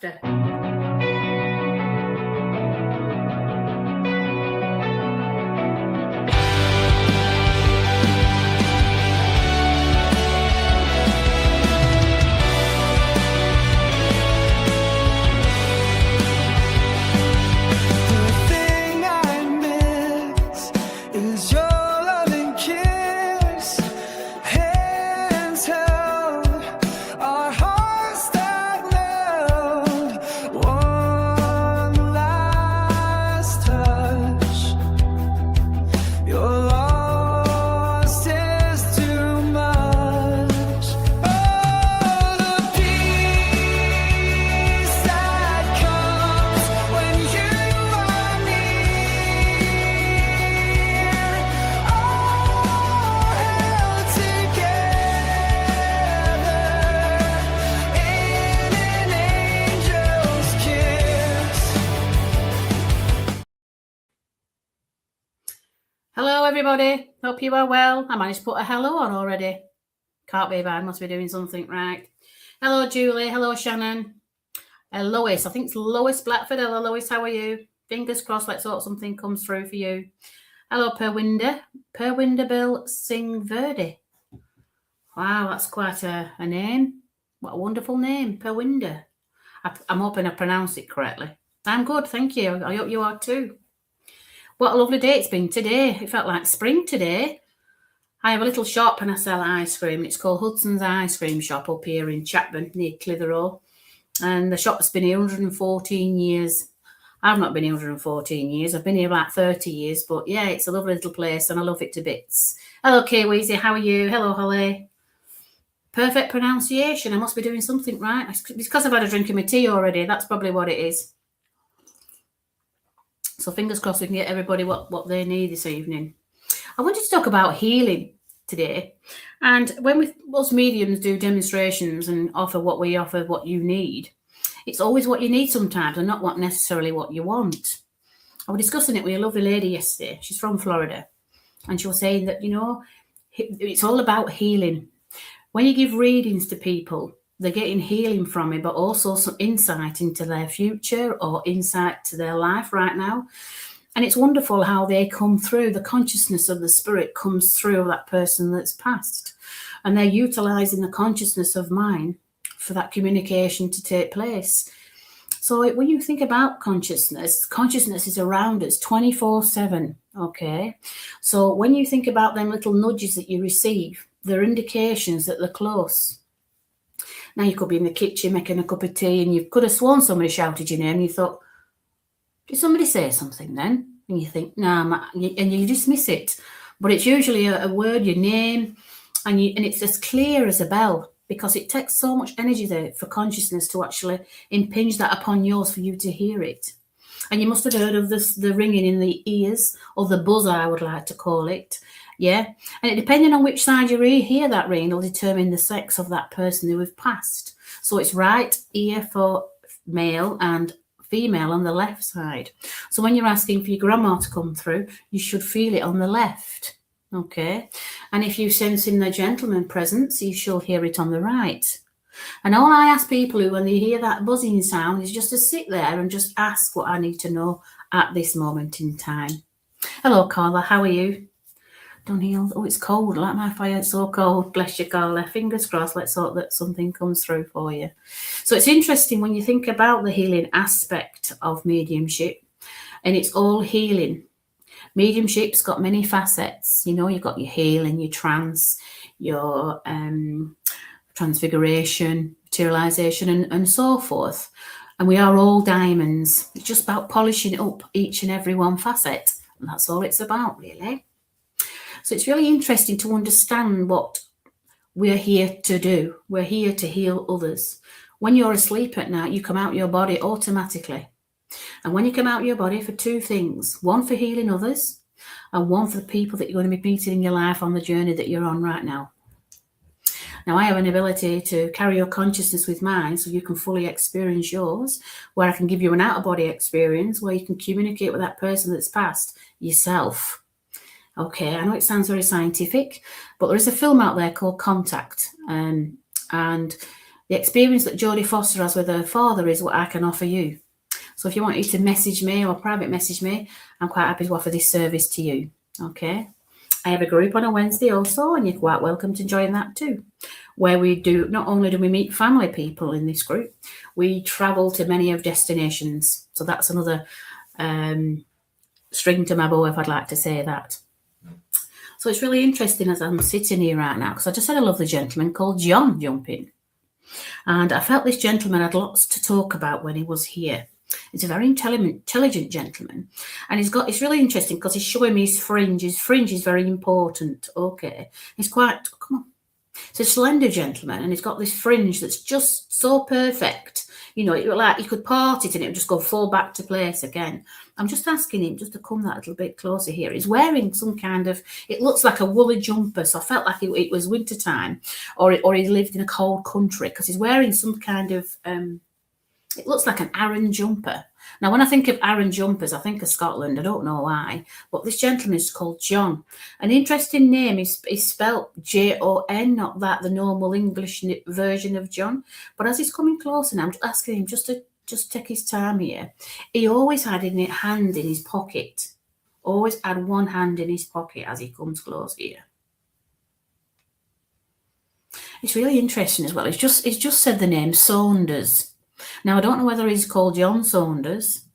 after. Hello everybody, hope you are well. I managed to put a hello on already. Can't be bad, must be doing something right. Hello Julie, hello Shannon. Lois, I think it's Lois Blackford. Hello Lois, how are you? Fingers crossed, let's hope something comes through for you. Hello Perwinder Bill Singh Verdi. Wow, that's quite a name. What a wonderful name, Perwinder. I'm hoping I pronounced it correctly. I'm good, thank you. I hope you are too. What a lovely day it's been today. It felt like spring today. I have a little shop and I sell ice cream. It's called Hudson's Ice Cream Shop up here in Chapman near Clitheroe. And the shop's been here 114 years. I've not been here 114 years. I've been here about 30 years. But yeah, it's a lovely little place and I love it to bits. Hello, Kay-Weezy. How are you? Hello, Holly. Perfect pronunciation. I must be doing something right. It's because I've had a drink of my tea already. That's probably what it is. So fingers crossed we can get everybody what they need this evening. I wanted to talk about healing today. And when us mediums do demonstrations and offer what you need, it's always what you need sometimes and not necessarily what you want. I was discussing it with a lovely lady yesterday. She's from Florida. And she was saying that, it's all about healing. When you give readings to people, they're getting healing from it, but also some insight into their future or insight to their life right now. And it's wonderful how they come through. The consciousness of the spirit comes through that person that's passed. And they're utilizing the consciousness of mine for that communication to take place. So when you think about consciousness is around us 24/7, okay? So when you think about them little nudges that you receive, they're indications that they're close. Now you could be in the kitchen making a cup of tea and you could have sworn somebody shouted your name and you thought, did somebody say something then? And you think, no, and you dismiss it. But it's usually a word, your name, and it's as clear as a bell because it takes so much energy there for consciousness to actually impinge that upon yours for you to hear it. And you must have heard of the ringing in the ears, or the buzz, I would like to call it. Yeah, and depending on which side you hear that ring, will determine the sex of that person who have passed. So it's right ear for male and female on the left side. So when you're asking for your grandma to come through, you should feel it on the left, okay? And if you sense in the gentleman presence, you shall hear it on the right. And all I ask people who, when they hear that buzzing sound, is just to sit there and just ask what I need to know at this moment in time. Hello, Carla, how are you? Dunhill. Oh, it's cold. Like my fire, it's so cold. Bless you, Carla. Fingers crossed. Let's hope that something comes through for you. So it's interesting when you think about the healing aspect of mediumship, and it's all healing. Mediumship's got many facets. You've got your healing, your trance, your transfiguration, materialization, and so forth. And we are all diamonds. It's just about polishing up each and every one facet. And that's all it's about, really. So it's really interesting to understand what we're here to do. We're here to heal others. When you're asleep at night, you come out your body automatically. And when you come out your body for two things, one for healing others and one for the people that you're going to be meeting in your life on the journey that you're on right now. Now, I have an ability to carry your consciousness with mine so you can fully experience yours, where I can give you an out-of-body experience where you can communicate with that person that's passed yourself. Okay, I know it sounds very scientific, but there is a film out there called Contact. And The experience that Jodie Foster has with her father is what I can offer you. So if you want you to message me or private message me, I'm quite happy to offer this service to you. Okay. I have a group on a Wednesday also, and you're quite welcome to join that too, where we do, not only do we meet family people in this group, we travel to many of destinations. So that's another string to my bow, if I'd like to say that. So it's really interesting as I'm sitting here right now, because I just had a lovely gentleman called John jump in. And I felt this gentleman had lots to talk about when he was here. He's a very intelligent gentleman. And it's really interesting because he's showing me his fringe. His fringe is very important. Okay. He's quite, come on. It's a slender gentleman, and he's got this fringe that's just so perfect. You know, like you could part it and it would just fall back to place again. I'm just asking him just to come that little bit closer here. He's wearing some kind of, it looks like a woolly jumper. So I felt like it was winter time, or he lived in a cold country, because he's wearing some kind of, it looks like an Aran jumper. Now, when I think of Aran jumpers, I think of Scotland. I don't know why. But this gentleman is called John. An interesting name is spelt Jon, not that the normal English version of John. But as he's coming closer now, I'm asking him just to take his time here. He always had a hand in his pocket. Always had one hand in his pocket as he comes close here. It's really interesting as well. He's just said the name Saunders. Now, I don't know whether he's called John Saunders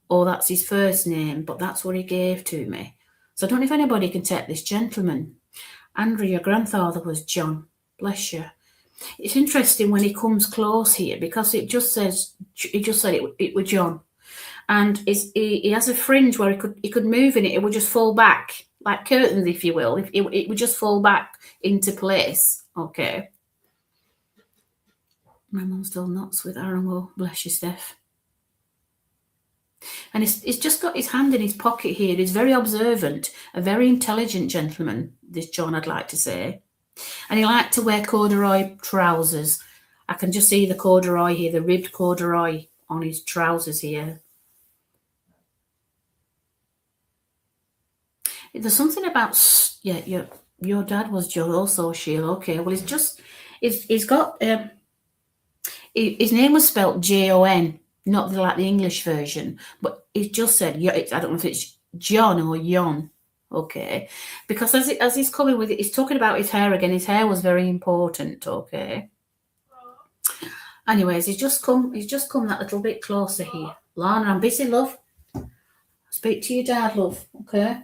or that's his first name, but that's what he gave to me. So I don't know if anybody can take this gentleman. Andrew, your grandfather was John. Bless you. It's interesting when he comes close here, because it just said it was John. And he has a fringe where he could move in it. It would just fall back, like curtains, if you will. It would just fall back into place. Okay. My mum's still nuts with Arango. Bless you, Steph. And he's just got his hand in his pocket here. He's very observant, a very intelligent gentleman, this John, I'd like to say. And he liked to wear corduroy trousers. I can just see the corduroy here, the ribbed corduroy on his trousers here. There's something about, yeah, your dad was John also, Sheila. Okay, well, he's got... his name was spelt Jon, not like the English version, but it just said, I don't know if it's John or Yon, okay? Because as he's coming with it, he's talking about his hair again. His hair was very important, okay? Anyways, he's just come that little bit closer here. Lana, I'm busy, love. Speak to your dad, love, okay?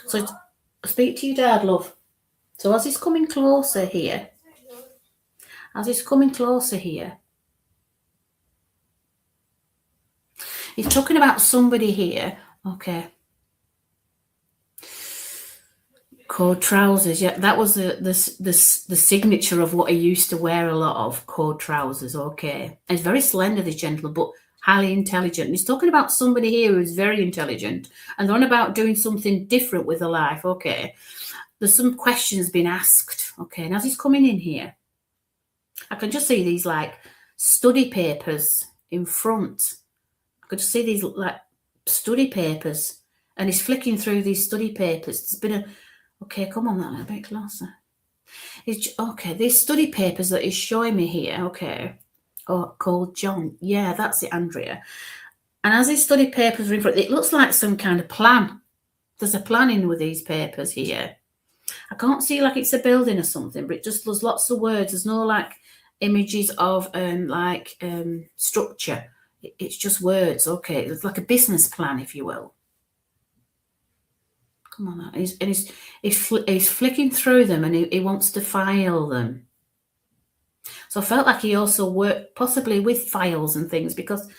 So speak to your dad, love. So as he's coming closer here, he's talking about somebody here. Okay. Cord trousers. Yeah, that was the signature of what he used to wear a lot of, cord trousers. Okay. And he's very slender, this gentleman, but highly intelligent. And he's talking about somebody here who's very intelligent, and they're on about doing something different with their life. Okay. There's some questions being asked. Okay. And as he's coming in here, I can just see these like study papers in front. I could just see these like study papers, and he's flicking through these study papers. There's been okay, come on, that a little bit closer. Okay, these study papers that he's showing me here, okay, called John. Yeah, that's it, Andrea. And as his study papers are in front, it looks like some kind of plan. There's a plan in with these papers here. I can't see like it's a building or something, but there's lots of words. There's no like images of structure. It's just words. Okay, it's like a business plan, if you will. Come on, he's flicking through them, and he wants to file them. So I felt like he also worked possibly with files and things, because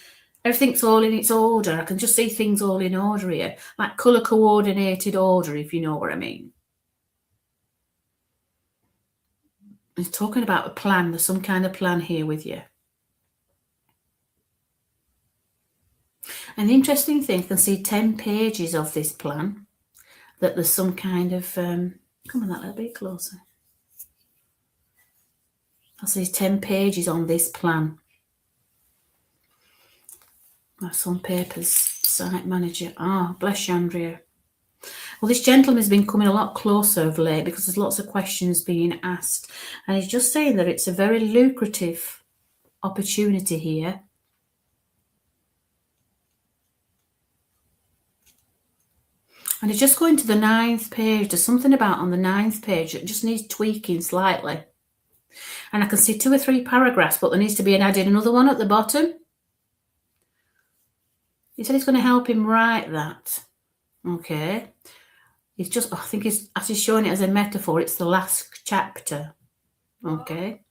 everything's all in its order. I can just see things all in order here, like colour coordinated order, if you know what I mean. He's talking about a plan. There's some kind of plan here with you. And the interesting thing, I can see 10 pages of this plan, that there's some kind of, come on, that little bit closer. I see 10 pages on this plan. That's on papers, site manager. Ah, bless you, Andrea. Well, this gentleman's been coming a lot closer of late, because there's lots of questions being asked. And he's just saying that it's a very lucrative opportunity here. And it's just going to the 9th page. There's something about on the 9th page that just needs tweaking slightly. And I can see 2 or 3 paragraphs, but there needs to be added another one at the bottom. He said he's going to help him write that. Okay. It's just, I think it's, as he's showing it as a metaphor, it's the last chapter. Okay.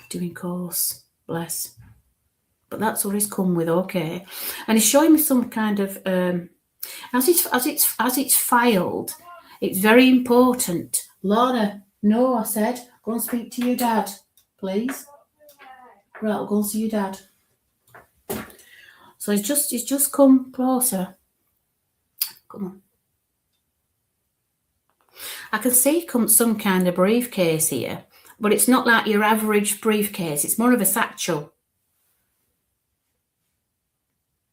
Doing course. Bless. But that's what he's come with, okay. And he's showing me some kind of, as it's filed, it's very important. Lorna, no, I said, go and speak to your dad, please. Right, I'll go and see your dad. So he's just come closer. Come on. I can see some kind of briefcase here, but it's not like your average briefcase. It's more of a satchel.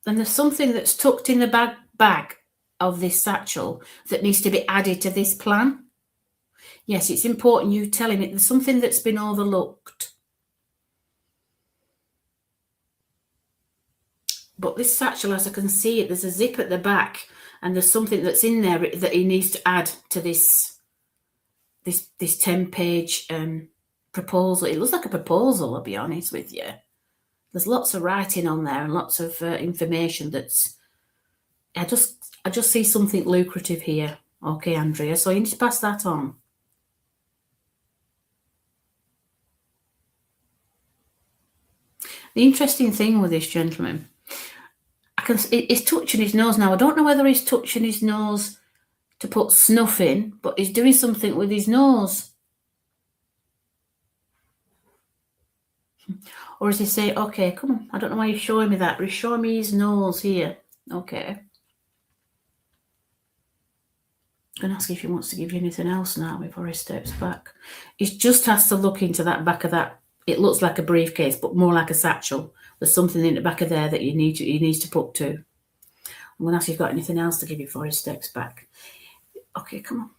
And there's something that's tucked in the bag of this satchel that needs to be added to this plan. Yes, it's important you telling it there's something that's been overlooked. But this satchel, as I can see it, there's a zip at the back and there's something that's in there that he needs to add to this 10-page proposal. It looks like a proposal, I'll be honest with you. There's lots of writing on there and lots of information that's... I just see something lucrative here. Okay, Andrea, so you need to pass that on. The interesting thing with this gentleman, he's touching his nose now. I don't know whether he's touching his nose to put snuff in, but he's doing something with his nose. Or is he saying, okay, come on, I don't know why he's showing me that, but he's showing me his nose here. Okay. I'm going to ask if he wants to give you anything else now before he steps back. He just has to look into that back of that. It looks like a briefcase, but more like a satchel. There's something in the back of there that he needs to put to. I'm going to ask if you've got anything else to give you before he steps back. Okay, come on.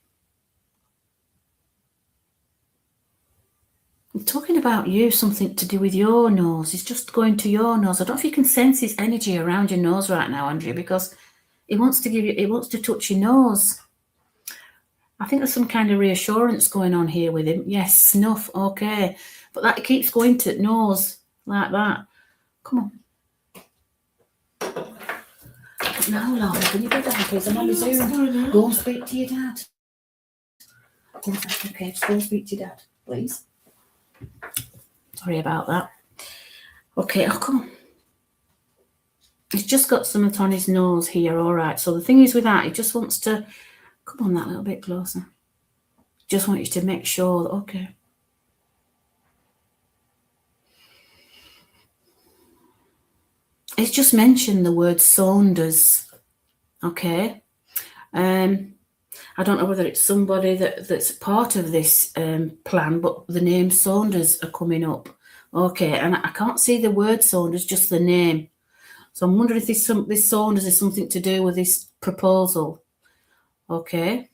I'm talking about you, something to do with your nose. He's just going to your nose. I don't know if you can sense his energy around your nose right now, Andrea, because he wants to touch your nose. I think there's some kind of reassurance going on here with him. Yes, snuff, okay. But that keeps going to nose like that. Come on. Now, Laura, can you go down, please? I'm on the Zoom. Go and speak to your dad. Okay, just go and speak to your dad, please. Sorry about that. Okay, oh, come on. He's just got something on his nose here, all right. So the thing is with that, he just wants to... Come on, that little bit closer. Just want you to make sure that, okay. He's just mentioned the word Saunders, okay. I don't know whether it's somebody that's part of this plan, but the name Saunders are coming up, okay. And I can't see the word Saunders, just the name. So I'm wondering if this Saunders is something to do with this proposal, okay.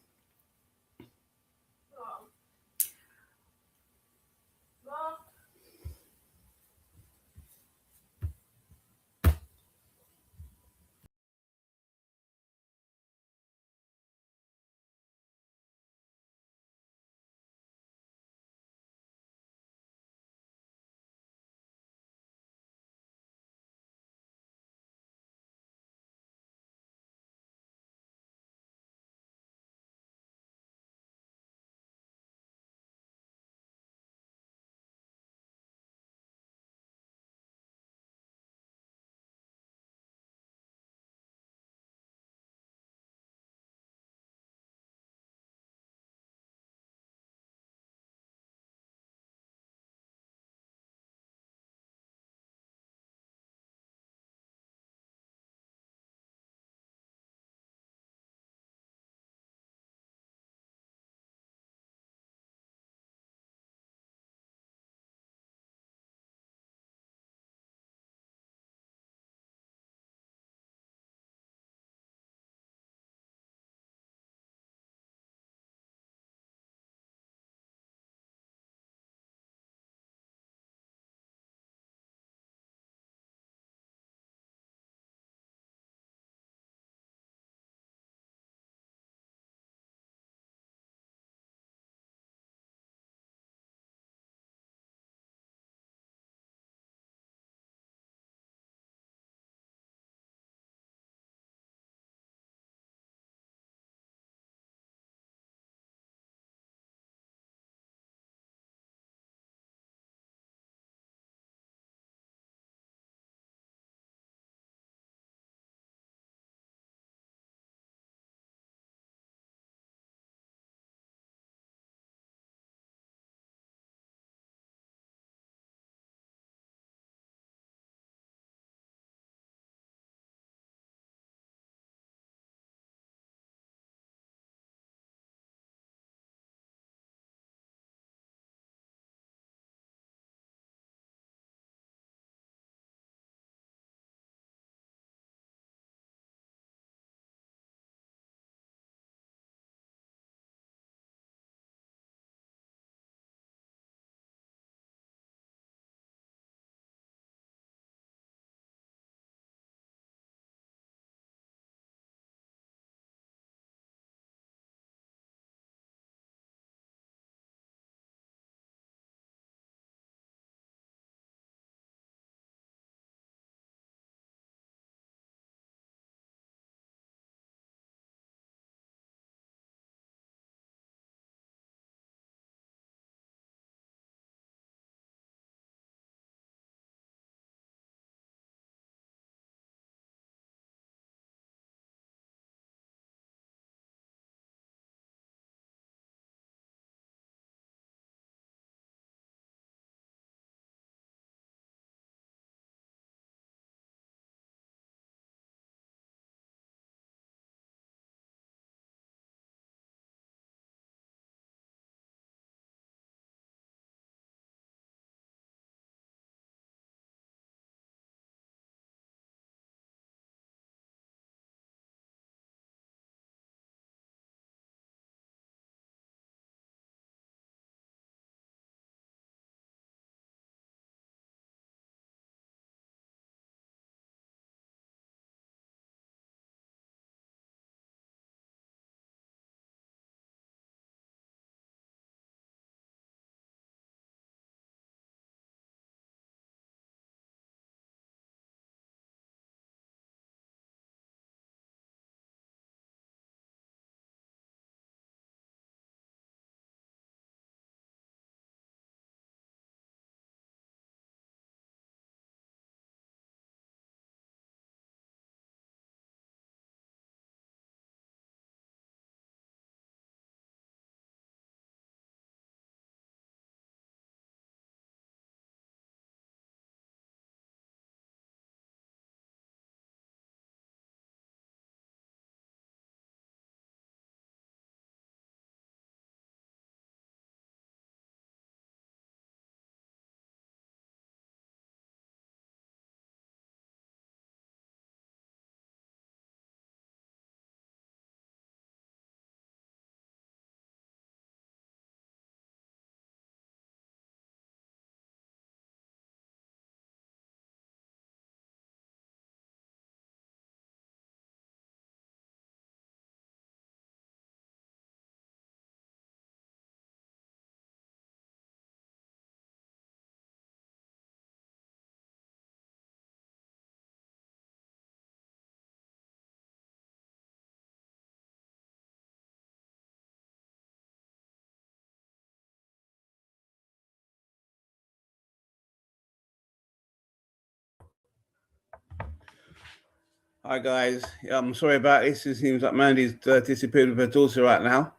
Hi guys, I'm sorry about this. It seems like Mandy's disappeared with her daughter right now.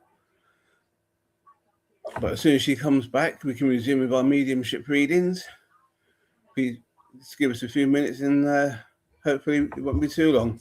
But as soon as she comes back, we can resume with our mediumship readings. Please just give us a few minutes and hopefully it won't be too long.